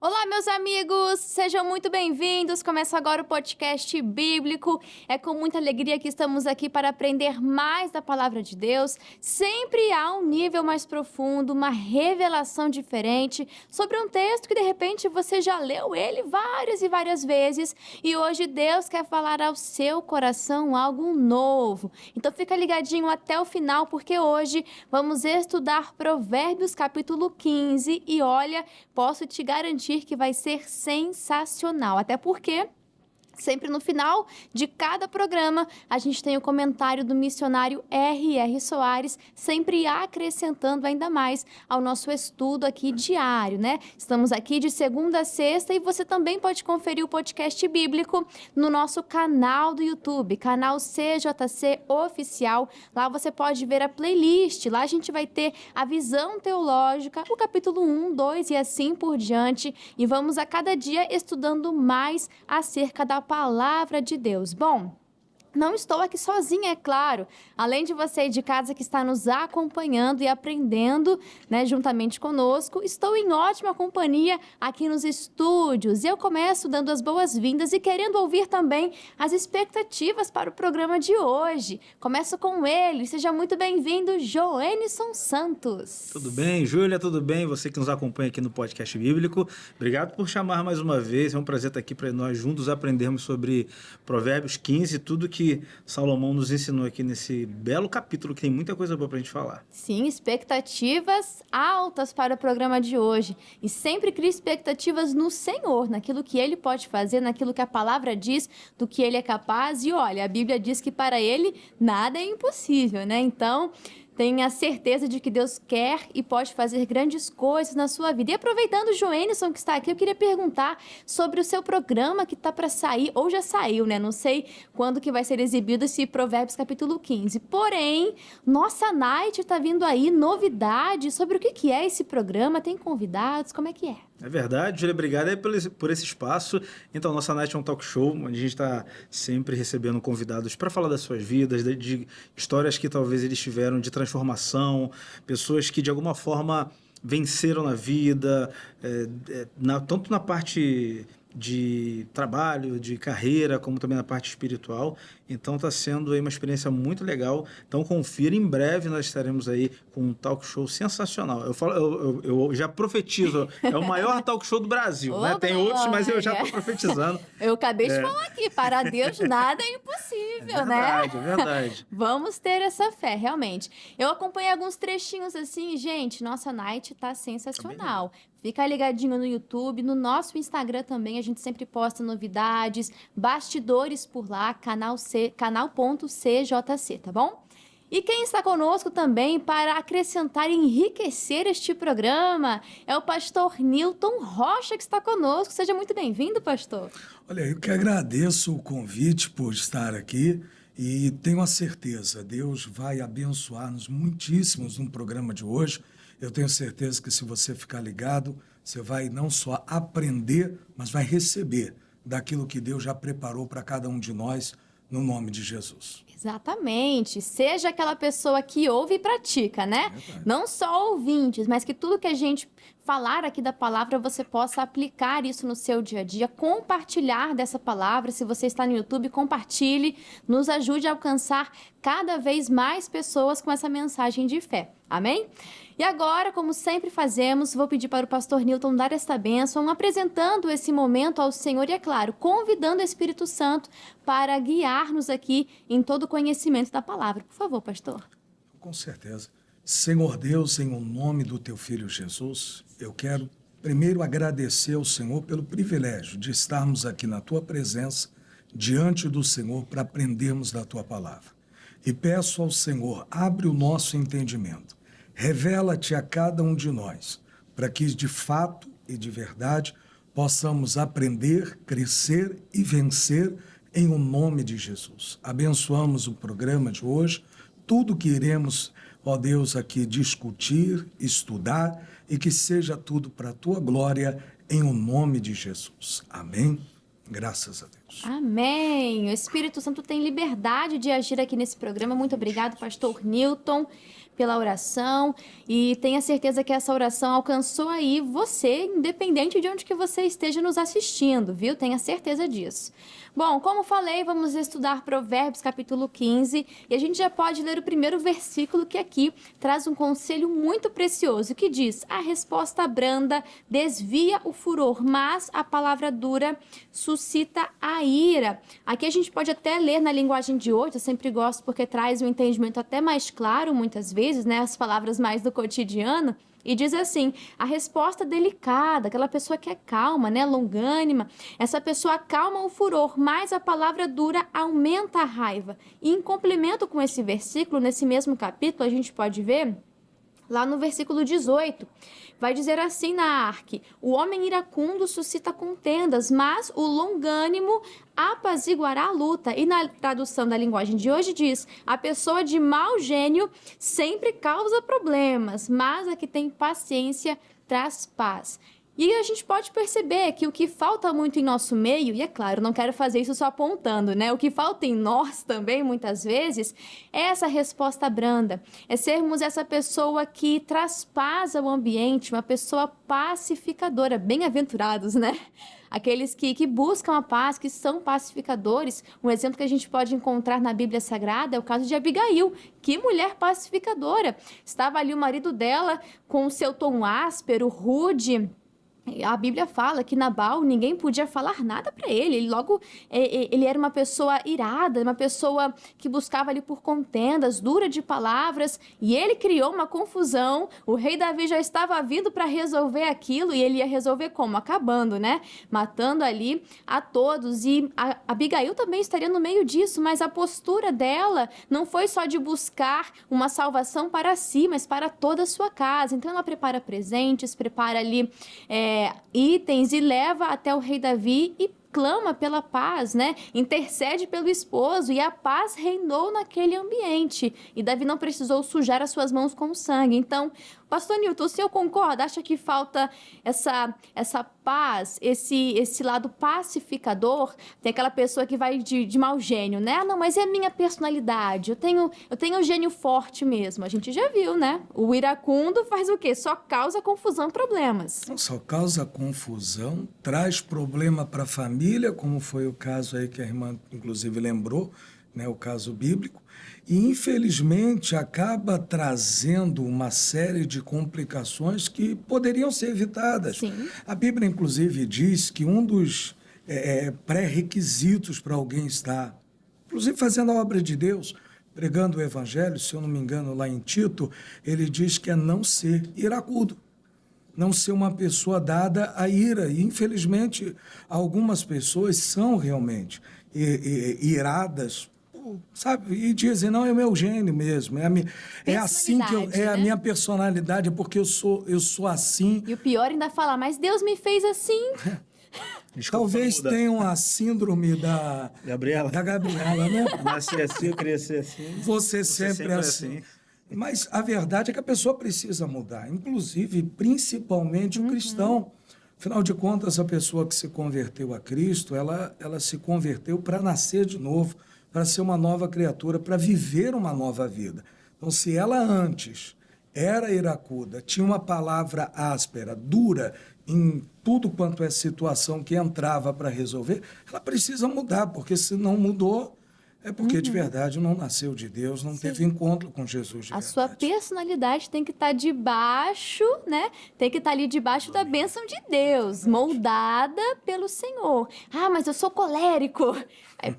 Olá, meus amigos! Sejam muito bem-vindos! Começa agora o podcast bíblico. É com muita alegria que estamos aqui para aprender mais da palavra de Deus. Sempre há um nível mais profundo, uma revelação diferente sobre um texto que, de repente, você já leu ele várias e várias vezes. E hoje Deus quer falar ao seu coração algo novo. Então fica ligadinho até o final, porque hoje vamos estudar Provérbios capítulo 15. E olha, posso te garantir que vai ser sensacional, até porque sempre no final de cada programa, a gente tem o comentário do missionário R.R. Soares, sempre acrescentando ainda mais ao nosso estudo aqui diário, né? Estamos aqui de segunda a sexta e você também pode conferir o podcast bíblico no nosso canal do YouTube, canal CJC Oficial. Lá você pode ver a playlist, lá a gente vai ter a visão teológica, o capítulo 1, 2 e assim por diante. E vamos a cada dia estudando mais acerca da palavra de Deus. Bom, não estou aqui sozinha, é claro. Além de você aí de casa que está nos acompanhando e aprendendo, né, juntamente conosco, estou em ótima companhia aqui nos estúdios. E eu começo dando as boas-vindas e querendo ouvir também as expectativas para o programa de hoje. Começo com ele. Seja muito bem-vindo, Joenison Santos. Tudo bem, Júlia? Tudo bem? Você que nos acompanha aqui no podcast bíblico. Obrigado por chamar mais uma vez. É um prazer estar aqui para nós juntos aprendermos sobre Provérbios 15, tudo que Salomão nos ensinou aqui nesse belo capítulo, que tem muita coisa boa pra gente falar. Sim, expectativas altas para o programa de hoje. E sempre crie expectativas no Senhor, naquilo que Ele pode fazer, naquilo que a palavra diz, do que Ele é capaz. E olha, a Bíblia diz que para Ele nada é impossível, né? Então, tenha certeza de que Deus quer e pode fazer grandes coisas na sua vida. E aproveitando o Joenison que está aqui, eu queria perguntar sobre o seu programa que está para sair, ou já saiu, né? Não sei quando que vai ser exibido esse Provérbios capítulo 15. Porém, nossa Night está vindo aí, novidades sobre o que é esse programa, tem convidados, como é que é? É verdade, Júlia, obrigado aí por esse espaço. Então, nossa Night é um talk show, onde a gente está sempre recebendo convidados para falar das suas vidas, de histórias que talvez eles tiveram de transformação, pessoas que de alguma forma venceram na vida, tanto na parte de trabalho, de carreira, como também na parte espiritual. Então está sendo aí uma experiência muito legal. Então confira, em breve nós estaremos aí com um talk show sensacional. Eu já profetizo, é o maior talk show do Brasil, né? Tem outros, mas eu já estou profetizando. Eu acabei de falar aqui, para Deus nada é impossível, né? É verdade. Vamos ter essa fé, realmente. Eu acompanhei alguns trechinhos assim, gente, nossa Night tá sensacional. Fica ligadinho no YouTube, no nosso Instagram também, a gente sempre posta novidades, bastidores por lá, canal.cjc, tá bom? E quem está conosco também para acrescentar e enriquecer este programa é o pastor Nilton Rocha, que está conosco. Seja muito bem-vindo, pastor. Olha, eu que agradeço o convite por estar aqui e tenho a certeza, Deus vai abençoar-nos muitíssimos no programa de hoje. Eu tenho certeza que se você ficar ligado, você vai não só aprender, mas vai receber daquilo que Deus já preparou para cada um de nós, no nome de Jesus. Exatamente. Seja aquela pessoa que ouve e pratica, né? Não só ouvintes, mas que tudo que a gente falar aqui da palavra, você possa aplicar isso no seu dia a dia, compartilhar dessa palavra. Se você está no YouTube, compartilhe, nos ajude a alcançar cada vez mais pessoas com essa mensagem de fé. Amém? E agora, como sempre fazemos, vou pedir para o pastor Nilton dar esta bênção, apresentando esse momento ao Senhor e, é claro, convidando o Espírito Santo para guiar-nos aqui em todo o conhecimento da palavra. Por favor, pastor. Com certeza. Senhor Deus, em o nome do teu Filho Jesus, eu quero primeiro agradecer ao Senhor pelo privilégio de estarmos aqui na tua presença, diante do Senhor, para aprendermos da tua palavra. E peço ao Senhor, abre o nosso entendimento, revela-te a cada um de nós, para que de fato e de verdade possamos aprender, crescer e vencer em o nome de Jesus. Abençoamos o programa de hoje, tudo que iremos, ó Deus, aqui discutir, estudar e que seja tudo para a tua glória em o nome de Jesus. Amém? Graças a Deus. Amém. O Espírito Santo tem liberdade de agir aqui nesse programa. Muito obrigado, pastor Nilton. pela oração e tenha certeza que essa oração alcançou aí você, independente de onde que você esteja nos assistindo, viu? Tenha certeza disso. Bom, como falei, vamos estudar Provérbios capítulo 15 e a gente já pode ler o primeiro versículo que aqui traz um conselho muito precioso que diz: a resposta branda desvia o furor, mas a palavra dura suscita a ira. Aqui a gente pode até ler na linguagem de hoje, eu sempre gosto porque traz um entendimento até mais claro muitas vezes, né, as palavras mais do cotidiano. E diz assim, a resposta delicada, aquela pessoa que é calma, né, longânima, essa pessoa acalma o furor, mas a palavra dura aumenta a raiva. E em complemento com esse versículo, nesse mesmo capítulo, a gente pode ver, lá no versículo 18, vai dizer assim na Arque: o homem iracundo suscita contendas, mas o longânimo apaziguará a luta. E na tradução da linguagem de hoje diz: a pessoa de mau gênio sempre causa problemas, mas a que tem paciência traz paz. E a gente pode perceber que o que falta muito em nosso meio, e é claro, não quero fazer isso só apontando, né? O que falta em nós também, muitas vezes, é essa resposta branda. É sermos essa pessoa que traz paz ao ambiente, uma pessoa pacificadora. Bem-aventurados, né? Aqueles que buscam a paz, que são pacificadores. Um exemplo que a gente pode encontrar na Bíblia Sagrada é o caso de Abigail. Que mulher pacificadora! Estava ali o marido dela com o seu tom áspero, rude. A Bíblia fala que Nabal, ninguém podia falar nada para ele. Ele era uma pessoa irada, uma pessoa que buscava ali por contendas, dura de palavras, e ele criou uma confusão. O rei Davi já estava vindo para resolver aquilo, e ele ia resolver como? Acabando, né? Matando ali a todos. E a Abigail também estaria no meio disso, mas a postura dela não foi só de buscar uma salvação para si, mas para toda a sua casa. Então ela prepara presentes, prepara ali itens e leva até o rei Davi e clama pela paz, né? Intercede pelo esposo e a paz reinou naquele ambiente. E Davi não precisou sujar as suas mãos com sangue. Então, pastor Nilton, o senhor concorda? Acha que falta essa paz, esse lado pacificador? Tem aquela pessoa que vai de mau gênio, né? Ah, não, mas é a minha personalidade. Eu tenho um gênio forte mesmo. A gente já viu, né? O iracundo faz o quê? Só causa confusão, problemas. Só causa confusão, traz problema para a família, como foi o caso aí que a irmã, inclusive, lembrou, né, o caso bíblico, e, infelizmente, acaba trazendo uma série de complicações que poderiam ser evitadas. Sim. A Bíblia, inclusive, diz que um dos pré-requisitos para alguém estar, inclusive fazendo a obra de Deus, pregando o Evangelho, se eu não me engano, lá em Tito, ele diz que é não ser iracudo. Não ser uma pessoa dada à ira. E, infelizmente, algumas pessoas são realmente iradas, sabe? E dizem, não, é o meu gênio mesmo. É assim que né? a minha personalidade, é porque eu sou assim. E o pior ainda falar, mas Deus me fez assim. Desculpa, Talvez tenham a síndrome da Gabriela, né? nasci assim, eu cresci assim. Você sempre é assim. Mas a verdade é que a pessoa precisa mudar, inclusive, principalmente o cristão. Afinal de contas, a pessoa que se converteu a Cristo, ela se converteu para nascer de novo, para ser uma nova criatura, para viver uma nova vida. Então, se ela antes era iracuda, tinha uma palavra áspera, dura, em tudo quanto é situação que entrava para resolver, ela precisa mudar, porque se não mudou, é porque de verdade não nasceu de Deus, não teve encontro com Jesus de verdade. A sua personalidade tem que estar debaixo, né? Tem que estar ali debaixo da bênção de Deus, moldada pelo Senhor. Ah, mas eu sou colérico.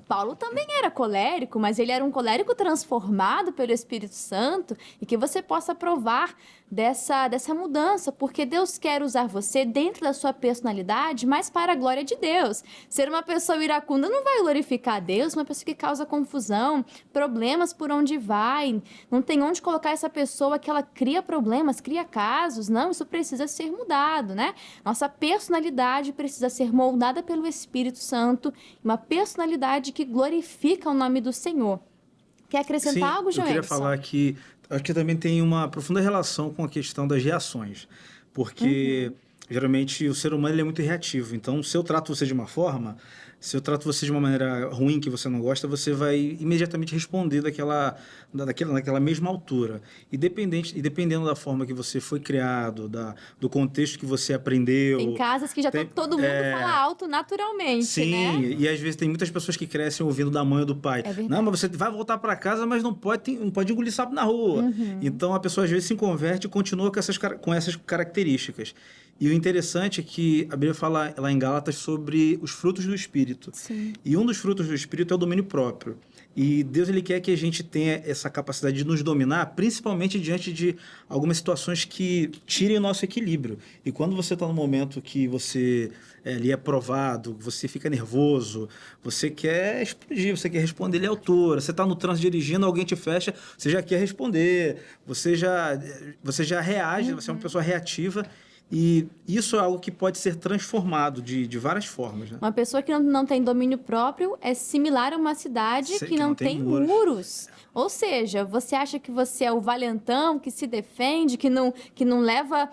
Paulo também era colérico, mas ele era um colérico transformado pelo Espírito Santo, e que você possa provar dessa mudança, porque Deus quer usar você dentro da sua personalidade, mas para a glória de Deus. Ser uma pessoa iracunda não vai glorificar a Deus, uma pessoa que causa confusão, problemas por onde vai, não tem onde colocar essa pessoa que ela cria problemas, cria casos. Não, isso precisa ser mudado, né? Nossa personalidade precisa ser moldada pelo Espírito Santo, uma personalidade que glorifica o nome do Senhor. Quer acrescentar algo, Joelson? Eu queria falar que acho que também tem uma profunda relação com a questão das reações, porque geralmente o ser humano ele é muito reativo. Então, se eu trato você de uma forma, Se eu trato você de uma maneira ruim, que você não gosta, você vai imediatamente responder naquela mesma altura. E dependendo da forma que você foi criado, do contexto que você aprendeu... Tem casas que já todo mundo fala alto naturalmente, sim, né? E às vezes tem muitas pessoas que crescem ouvindo da mãe ou do pai. É verdade. Não, mas você vai voltar para casa, mas não pode engolir sapo na rua. Então a pessoa às vezes se converte e continua com essas características. E o interessante é que a Bíblia fala lá em Gálatas sobre os frutos do Espírito. Sim. E um dos frutos do Espírito é o domínio próprio. E Deus ele quer que a gente tenha essa capacidade de nos dominar, principalmente diante de algumas situações que tirem o nosso equilíbrio. E quando você está no momento que você ali é provado, você fica nervoso, você quer explodir, você quer responder à altura, você está no trânsito dirigindo, alguém te fecha, você já quer responder, você já reage, você é uma pessoa reativa. E isso é algo que pode ser transformado de várias formas, né? Uma pessoa que não tem domínio próprio é similar a uma cidade que não tem muros. Ou seja, você acha que você é o valentão, que se defende, que não leva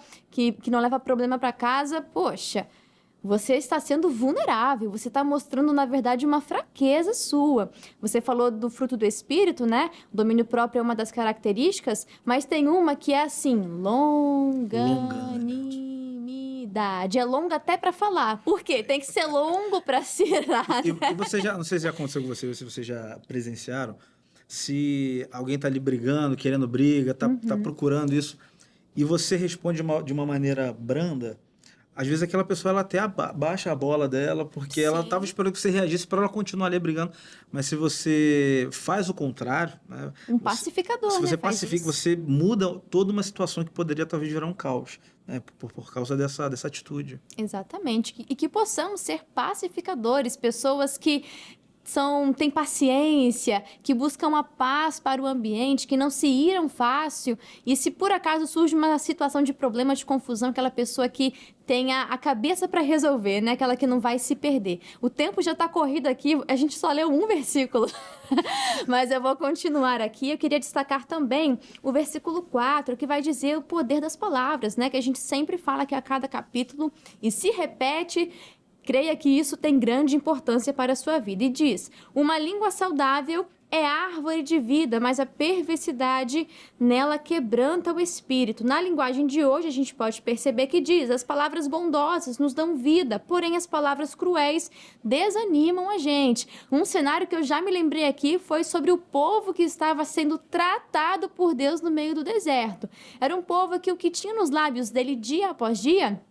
problema para casa. Poxa, você está sendo vulnerável, você está mostrando, na verdade, uma fraqueza sua. Você falou do fruto do Espírito, né? O domínio próprio é uma das características, mas tem uma que é assim, longanimidade. É longa até para falar. Por quê? Tem que ser longo para se irar, né? E você já, não sei se já aconteceu com você, se vocês já presenciaram, se alguém está ali brigando, querendo briga, tá procurando isso, e você responde de uma maneira branda, às vezes aquela pessoa ela até abaixa a bola dela, porque ela estava esperando que você reagisse para ela continuar ali brigando. Mas se você faz o contrário... Né, pacificador, se você né, pacifica, você muda toda uma situação que poderia talvez virar um caos, né, por causa dessa atitude. Exatamente. E que possamos ser pacificadores, pessoas que têm paciência, que buscam a paz para o ambiente, que não se iram fácil. E se por acaso surge uma situação de problema, de confusão, aquela pessoa que tenha a cabeça para resolver, né? Aquela que não vai se perder. O tempo já está corrido aqui, a gente só leu um versículo, mas eu vou continuar aqui. Eu queria destacar também o versículo 4, que vai dizer o poder das palavras, né? Que a gente sempre fala aqui a cada capítulo e se repete. Creia que isso tem grande importância para a sua vida. E diz, uma língua saudável é árvore de vida, mas a perversidade nela quebranta o espírito. Na linguagem de hoje, a gente pode perceber que diz, as palavras bondosas nos dão vida, porém as palavras cruéis desanimam a gente. Um cenário que eu já me lembrei aqui foi sobre o povo que estava sendo tratado por Deus no meio do deserto. Era um povo que o que tinha nos lábios dele dia após dia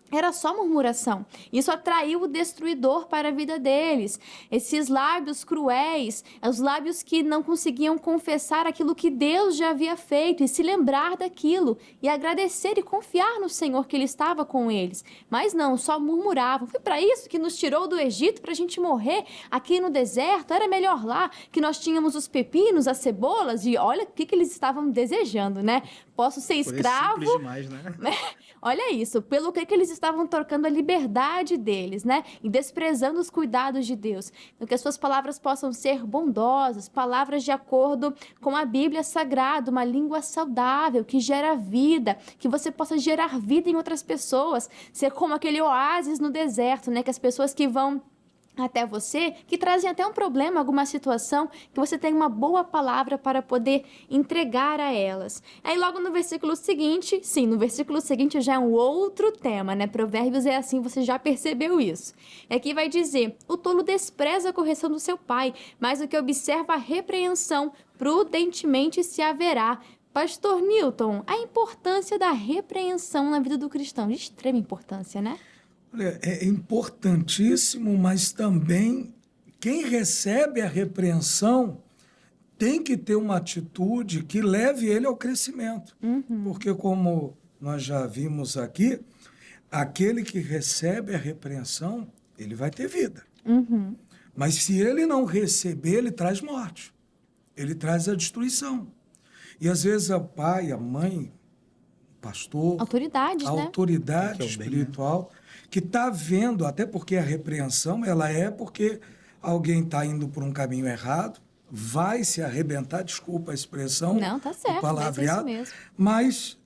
era só murmuração. Isso atraiu o destruidor para a vida deles. Esses lábios cruéis, os lábios que não conseguiam confessar aquilo que Deus já havia feito e se lembrar daquilo e agradecer e confiar no Senhor que Ele estava com eles. Mas não, só murmuravam. Foi para isso que nos tirou do Egito, para a gente morrer aqui no deserto. Era melhor lá que nós tínhamos os pepinos, as cebolas e olha o que eles estavam desejando, né? Posso ser escravo. Foi simples demais, né? Olha isso, pelo que eles estavam trocando a liberdade deles, né? E desprezando os cuidados de Deus. Então, que as suas palavras possam ser bondosas, palavras de acordo com a Bíblia Sagrada, uma língua saudável, que gera vida, que você possa gerar vida em outras pessoas, ser como aquele oásis no deserto, né? Que as pessoas que vão até você, que trazem até um problema, alguma situação, que você tem uma boa palavra para poder entregar a elas. Aí logo no versículo seguinte, no versículo seguinte já é um outro tema, né? Provérbios é assim, você já percebeu isso. Aqui vai dizer, o tolo despreza a correção do seu pai, mas o que observa a repreensão, prudentemente se haverá. Pastor Newton, a importância da repreensão na vida do cristão, de extrema importância, né? Olha, é importantíssimo, mas também quem recebe a repreensão tem que ter uma atitude que leve ele ao crescimento. Porque, como nós já vimos aqui, aquele que recebe a repreensão, ele vai ter vida. Mas se ele não receber, ele traz morte. Ele traz a destruição. E às vezes o pai, a mãe, o pastor, autoridades, a né? autoridade Que é o bem, né? espiritual, que está vendo, até porque a repreensão, ela é porque alguém está indo por um caminho errado, vai se arrebentar, desculpa a expressão, Não, tá certo, o palavreado, mas é isso mesmo. mas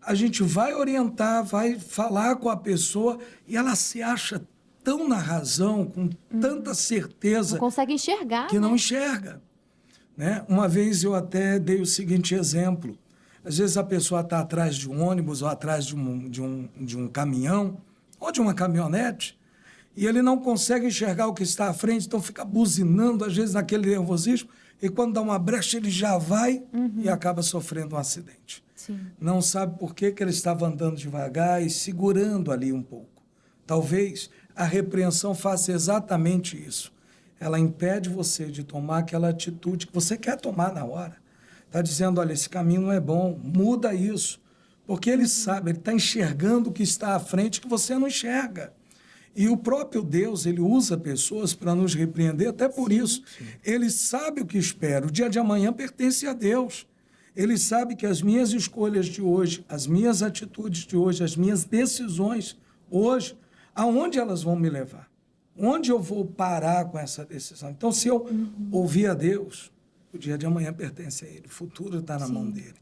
a gente vai orientar, vai falar com a pessoa e ela se acha tão na razão, com tanta certeza, Não consegue enxergar, que né? não enxerga. Né? Uma vez eu até dei o seguinte exemplo. Às vezes a pessoa está atrás de um ônibus ou atrás de um caminhão ou de uma caminhonete e ele não consegue enxergar o que está à frente, então fica buzinando, às vezes naquele nervosismo, e quando dá uma brecha ele já vai e acaba sofrendo um acidente. Sim. Não sabe por que ele estava andando devagar e segurando ali um pouco. Talvez a repreensão faça exatamente isso. Ela impede você de tomar aquela atitude que você quer tomar na hora. Está dizendo, olha, esse caminho não é bom, muda isso. Porque ele sabe, ele está enxergando o que está à frente que você não enxerga. E o próprio Deus, ele usa pessoas para nos repreender, até por isso. Ele sabe o que espera. O dia de amanhã pertence a Deus. Ele sabe que as minhas escolhas de hoje, as minhas atitudes de hoje, as minhas decisões hoje, aonde elas vão me levar? Onde eu vou parar com essa decisão? Então, se eu ouvir a Deus, o dia de amanhã pertence a Ele. O futuro está na mão dele.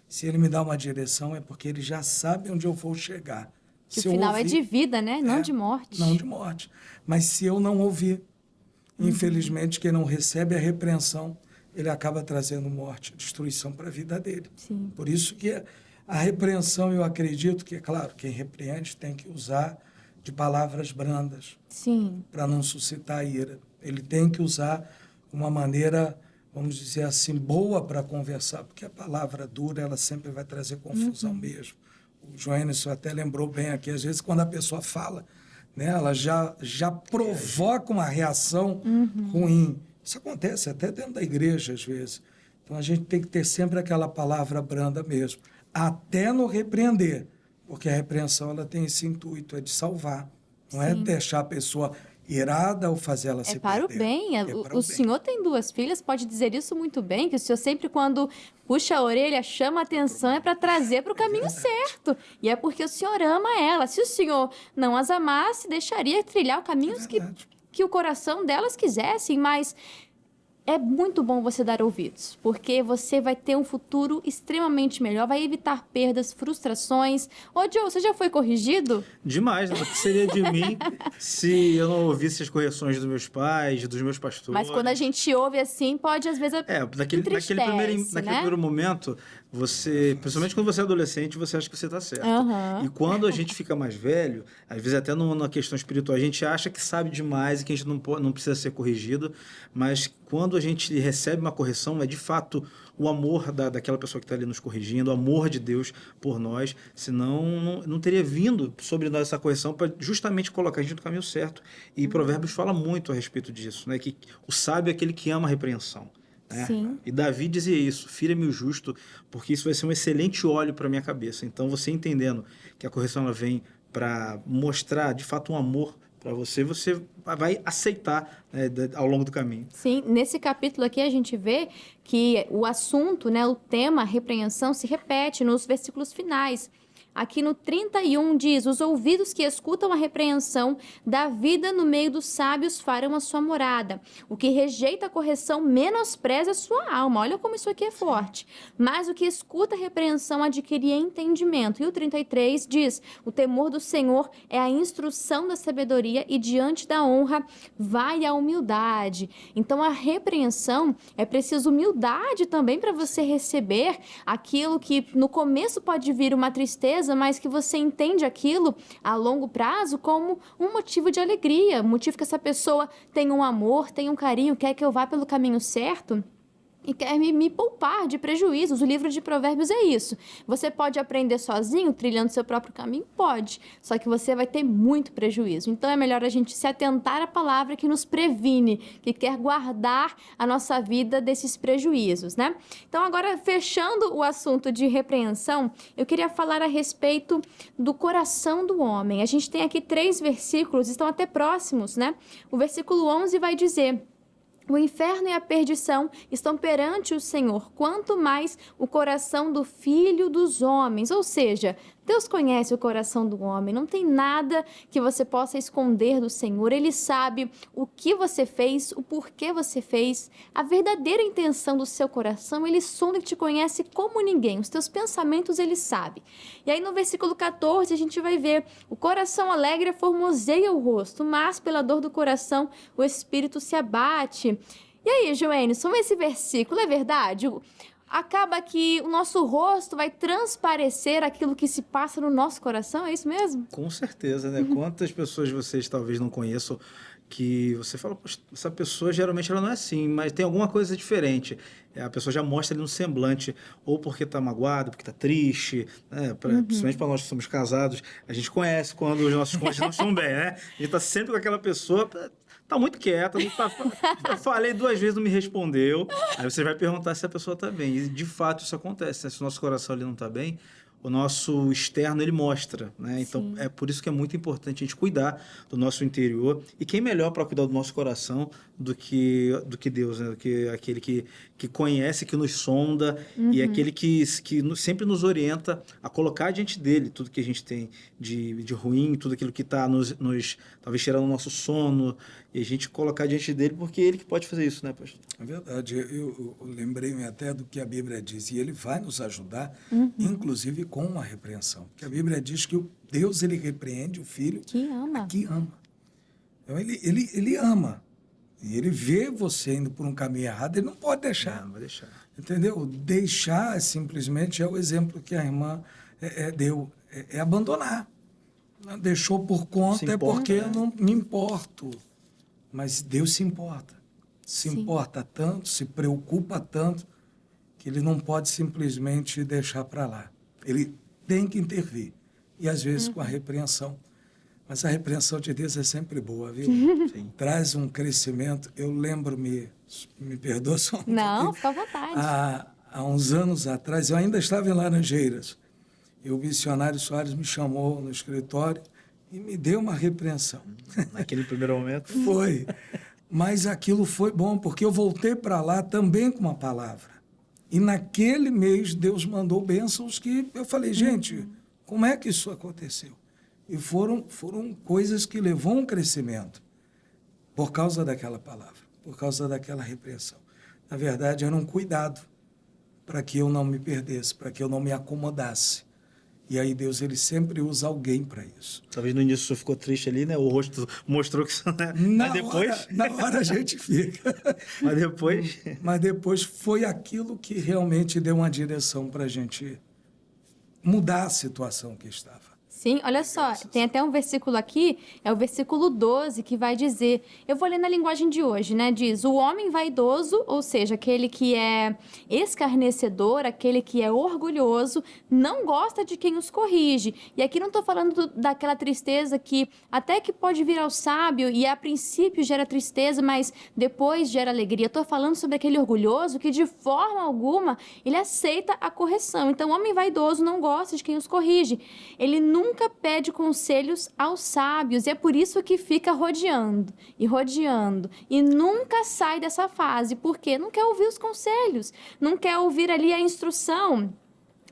Se Ele me dá uma direção, é porque Ele já sabe onde eu vou chegar. Que Se o eu final é ouvir, de vida, né? Não de morte. não de morte. Mas se eu não ouvir, infelizmente, quem não recebe a repreensão, ele acaba trazendo morte, destruição para a vida dele. Sim. Por isso que a repreensão, eu acredito que, é claro, quem repreende tem que usar de palavras brandas Sim. para não suscitar ira. Ele tem que usar uma maneira, vamos dizer assim, boa para conversar, porque a palavra dura, ela sempre vai trazer confusão mesmo. O Joênison até lembrou bem aqui, às vezes, quando a pessoa fala, né, ela já provoca uma reação ruim. Isso acontece até dentro da igreja, às vezes. Então, a gente tem que ter sempre aquela palavra branda mesmo, até no repreender, porque a repreensão ela tem esse intuito, é de salvar, não é deixar a pessoa irada ou fazer ela se para o perder. bem. O senhor tem 2 filhas, pode dizer isso muito bem, que o senhor sempre, quando puxa a orelha, chama a atenção, é para trazer para o caminho certo. E é porque o senhor ama ela. Se o senhor não as amasse, deixaria trilhar o caminho que o coração delas quisessem, mas é muito bom você dar ouvidos, porque você vai ter um futuro extremamente melhor, vai evitar perdas, frustrações. Ô, Joe, você já foi corrigido? Demais, né? O que seria de mim se eu não ouvisse as correções dos meus pais, dos meus pastores? Mas quando a gente ouve assim, pode às vezes naquele né? primeiro momento, você, principalmente quando você é adolescente, você acha que você está certo. E quando a gente fica mais velho, às vezes até na questão espiritual, a gente acha que sabe demais e que a gente não precisa ser corrigido, mas quando a gente recebe uma correção, é de fato o amor daquela pessoa que está ali nos corrigindo, o amor de Deus por nós, senão não teria vindo sobre nós essa correção para justamente colocar a gente no caminho certo. E Provérbios fala muito a respeito disso, né? Que o sábio é aquele que ama a repreensão. Né? Sim. E Davi dizia isso, fira-me o justo, porque isso vai ser um excelente óleo para a minha cabeça. Então, você entendendo que a correção ela vem para mostrar, de fato, um amor para você vai aceitar, né, ao longo do caminho. Sim, nesse capítulo aqui a gente vê que o assunto, né, o tema repreensão se repete nos versículos finais. Aqui no 31 diz, os ouvidos que escutam a repreensão da vida no meio dos sábios farão a sua morada. O que rejeita a correção menospreza a sua alma. Olha como isso aqui é forte. Mas o que escuta a repreensão adquire entendimento. E o 33 diz, o temor do Senhor é a instrução da sabedoria e diante da honra vai a humildade. Então a repreensão é preciso humildade também para você receber aquilo que no começo pode vir uma tristeza, mas que você entende aquilo a longo prazo como um motivo de alegria, um motivo que essa pessoa tem um amor, tem um carinho, quer que eu vá pelo caminho certo e quer me poupar de prejuízos. O livro de Provérbios é isso. Você pode aprender sozinho, trilhando seu próprio caminho? Pode. Só que você vai ter muito prejuízo. Então, é melhor a gente se atentar à palavra que nos previne, que quer guardar a nossa vida desses prejuízos, né? Então, agora, fechando o assunto de repreensão, eu queria falar a respeito do coração do homem. A gente tem aqui 3 versículos, estão até próximos, né? O versículo 11 vai dizer... O inferno e a perdição estão perante o Senhor, quanto mais o coração do filho dos homens. Ou seja, Deus conhece o coração do homem, não tem nada que você possa esconder do Senhor. Ele sabe o que você fez, o porquê você fez, a verdadeira intenção do seu coração. Ele sonda e te conhece como ninguém. Os teus pensamentos ele sabe. E aí no versículo 14 a gente vai ver: o coração alegre formoseia o rosto, mas pela dor do coração o espírito se abate. E aí, Joênison, esse versículo é verdade? Acaba que o nosso rosto vai transparecer aquilo que se passa no nosso coração, é isso mesmo? Com certeza, né? Quantas pessoas vocês talvez não conheçam que você fala, poxa, essa pessoa geralmente ela não é assim, mas tem alguma coisa diferente. A pessoa já mostra ali no semblante, ou porque tá magoado, porque tá triste, né? Principalmente para nós que somos casados, a gente conhece quando os nossos cônjuges não estão bem, né? A gente tá sempre com aquela pessoa, tá muito quieta, não tá, eu falei 2 vezes, não me respondeu. Aí você vai perguntar se a pessoa tá bem. E de fato isso acontece, né? Se o nosso coração ali não tá bem, o nosso externo ele mostra, né? Então Sim. é por isso que é muito importante a gente cuidar do nosso interior. E quem melhor para cuidar do nosso coração do que Deus, né? Do que aquele que conhece, que nos sonda e aquele que sempre nos orienta a colocar diante dele tudo que a gente tem de ruim, tudo aquilo que está nos talvez tirando o nosso sono, e a gente colocar diante dele, porque é ele que pode fazer isso, né, pastor? É verdade. Eu lembrei-me até do que a Bíblia diz, e ele vai nos ajudar, inclusive com uma repreensão. Porque a Bíblia diz que Deus ele repreende o filho Que ama. que ama. Então, ele ama. E ele vê você indo por um caminho errado, ele não pode deixar. Não vai deixar. Entendeu? Deixar simplesmente é o exemplo que a irmã deu. É abandonar. Deixou por conta, Se importa, porque né? eu não me importo. Mas Deus se importa. Se Sim. importa tanto, se preocupa tanto, que ele não pode simplesmente deixar para lá. Ele tem que intervir. E às vezes com a repreensão. Mas a repreensão de Deus é sempre boa, viu? Sim. Traz um crescimento. Eu lembro-me, me perdoa só um Não, pouquinho. fica à vontade. Há uns anos atrás, eu ainda estava em Laranjeiras, e o missionário Soares me chamou no escritório e me deu uma repreensão. Naquele primeiro momento. Foi. Mas aquilo foi bom, porque eu voltei para lá também com uma palavra. E naquele mês Deus mandou bênçãos que eu falei, gente, como é que isso aconteceu? E foram coisas que levou um crescimento por causa daquela palavra, por causa daquela repreensão. Na verdade, era um cuidado para que eu não me perdesse, para que eu não me acomodasse. E aí Deus ele sempre usa alguém para isso. Talvez no início você ficou triste ali, né? O rosto mostrou que isso, né? Na hora a gente fica. Mas depois foi aquilo que realmente deu uma direção para a gente mudar a situação que estava. Sim, olha só, tem até um versículo aqui, é o versículo 12, que vai dizer, eu vou ler na linguagem de hoje, né? Diz, o homem vaidoso, ou seja, aquele que é escarnecedor, aquele que é orgulhoso, não gosta de quem os corrige. E aqui não estou falando daquela tristeza que até que pode vir ao sábio e a princípio gera tristeza, mas depois gera alegria. Estou falando sobre aquele orgulhoso que de forma alguma ele aceita a correção. Então, o homem vaidoso não gosta de quem os corrige. Ele nunca pede conselhos aos sábios, e é por isso que fica rodeando e nunca sai dessa fase, porque não quer ouvir os conselhos, não quer ouvir ali a instrução.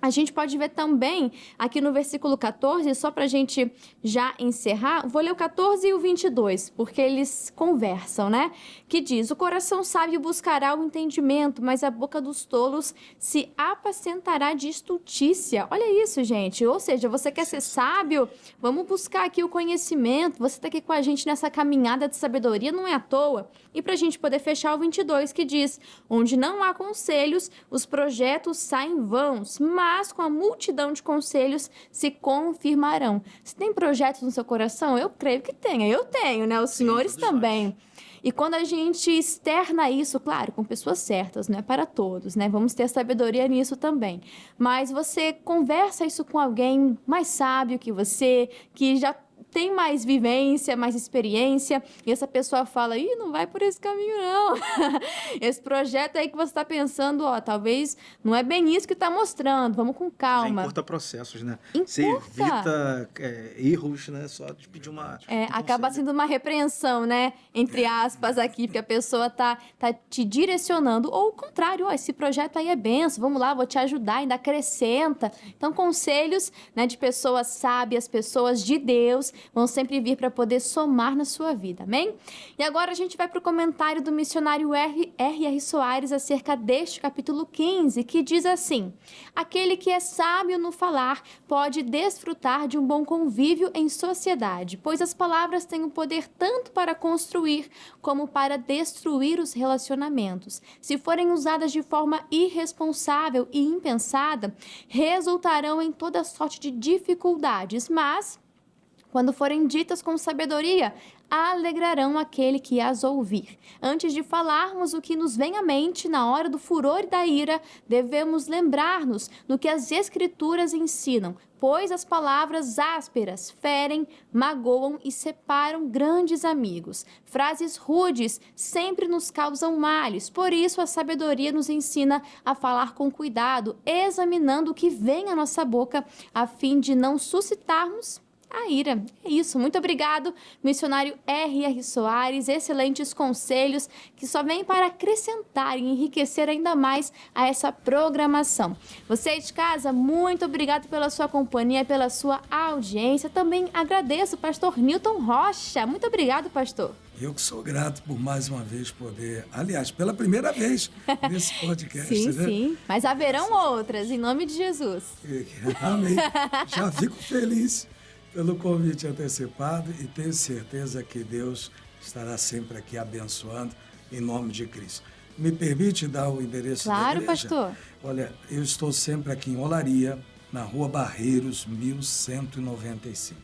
A gente pode ver também aqui no versículo 14, só para a gente já encerrar, vou ler o 14 e o 22, porque eles conversam, né? Que diz, o coração sábio buscará o entendimento, mas a boca dos tolos se apacentará de estultícia. Olha isso, gente. Ou seja, você quer ser sábio? Vamos buscar aqui o conhecimento. Você está aqui com a gente nessa caminhada de sabedoria, não é à toa. E para a gente poder fechar o 22, que diz, onde não há conselhos, os projetos saem vãos, mas com a multidão de conselhos se confirmarão. Se tem projetos no seu coração, eu creio que tenha. Eu tenho, né? Os senhores também. E quando a gente externa isso, claro, com pessoas certas, não é para todos, né? Vamos ter sabedoria nisso também. Mas você conversa isso com alguém mais sábio que você, que já tem mais vivência, mais experiência, e essa pessoa fala, não vai por esse caminho não. Esse projeto aí que você está pensando, talvez não é bem isso que está mostrando, vamos com calma. Encurta processos, né? Encurta. Você evita erros, né? Só de pedir uma... Acaba sendo uma repreensão, né? Entre aspas aqui, porque a pessoa tá te direcionando. Ou o contrário, esse projeto aí é benção, vamos lá, vou te ajudar, ainda acrescenta. Então, conselhos, né, de pessoas sábias, pessoas de Deus, vão sempre vir para poder somar na sua vida, amém? E agora a gente vai para o comentário do missionário R.R. Soares acerca deste capítulo 15, que diz assim: aquele que é sábio no falar pode desfrutar de um bom convívio em sociedade, pois as palavras têm o poder tanto para construir como para destruir os relacionamentos. Se forem usadas de forma irresponsável e impensada, resultarão em toda sorte de dificuldades, mas, quando forem ditas com sabedoria, alegrarão aquele que as ouvir. Antes de falarmos o que nos vem à mente na hora do furor e da ira, devemos lembrar-nos do que as Escrituras ensinam, pois as palavras ásperas ferem, magoam e separam grandes amigos. Frases rudes sempre nos causam males, por isso a sabedoria nos ensina a falar com cuidado, examinando o que vem à nossa boca, a fim de não suscitarmos a ira. É isso. Muito obrigado, missionário R.R. Soares. Excelentes conselhos que só vêm para acrescentar e enriquecer ainda mais a essa programação. Você de casa, muito obrigado pela sua companhia, pela sua audiência. Também agradeço o pastor Newton Rocha. Muito obrigado, pastor. Eu que sou grato por mais uma vez poder, aliás, pela primeira vez nesse podcast. Sim, né? sim. Mas haverão outras, em nome de Jesus. Amém. Já fico feliz pelo convite antecipado e tenho certeza que Deus estará sempre aqui abençoando em nome de Cristo. Me permite dar o endereço da igreja? Claro, pastor. Olha, eu estou sempre aqui em Olaria, na Rua Barreiros, 1195.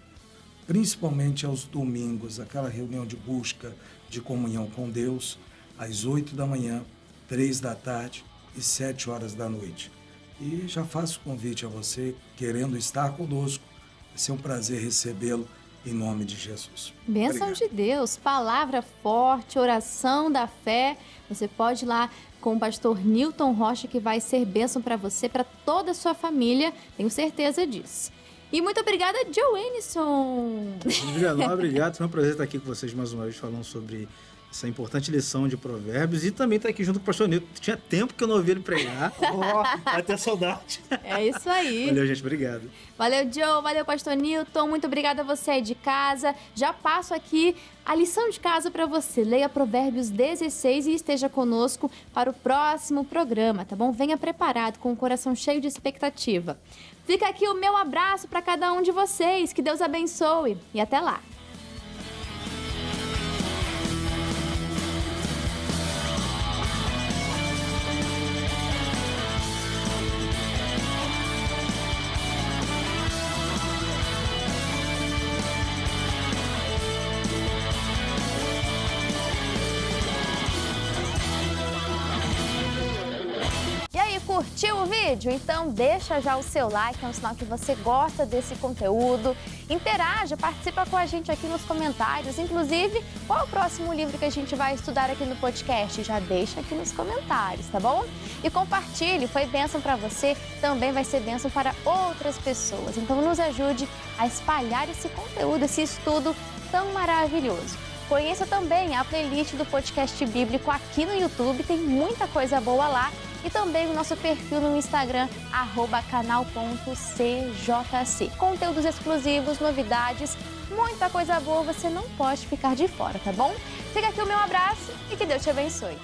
Principalmente aos domingos, aquela reunião de busca, de comunhão com Deus, às 8 da manhã, 3 da tarde e 7 horas da noite. E já faço convite a você, querendo estar conosco. Vai ser um prazer recebê-lo em nome de Jesus. Bênção Obrigado. de Deus, palavra forte, oração da fé. Você pode ir lá com o pastor Newton Rocha, que vai ser bênção para você, para toda a sua família. Tenho certeza disso. E muito obrigada, Joenison. Obrigado. Foi um prazer estar aqui com vocês mais uma vez falando sobre essa importante lição de provérbios e também estar aqui junto com o pastor Newton. Tinha tempo que eu não ouvi ele pregar. Até saudade. É isso aí. Valeu, gente. Obrigado. Valeu, Joe. Valeu, pastor Newton. Muito obrigada a você aí de casa. Já passo aqui a lição de casa para você. Leia Provérbios 16 e esteja conosco para o próximo programa, tá bom? Venha preparado, com o coração cheio de expectativa. Fica aqui o meu abraço para cada um de vocês. Que Deus abençoe e até lá. Curtiu o vídeo? Então deixa já o seu like, é um sinal que você gosta desse conteúdo. Interaja, participa com a gente aqui nos comentários. Inclusive, qual é o próximo livro que a gente vai estudar aqui no podcast? Já deixa aqui nos comentários, tá bom? E compartilhe, foi bênção para você, também vai ser bênção para outras pessoas. Então nos ajude a espalhar esse conteúdo, esse estudo tão maravilhoso. Conheça também a playlist do podcast bíblico aqui no YouTube, tem muita coisa boa lá. E também o nosso perfil no Instagram, @canal.cjc. Conteúdos exclusivos, novidades, muita coisa boa, você não pode ficar de fora, tá bom? Fica aqui o meu abraço e que Deus te abençoe.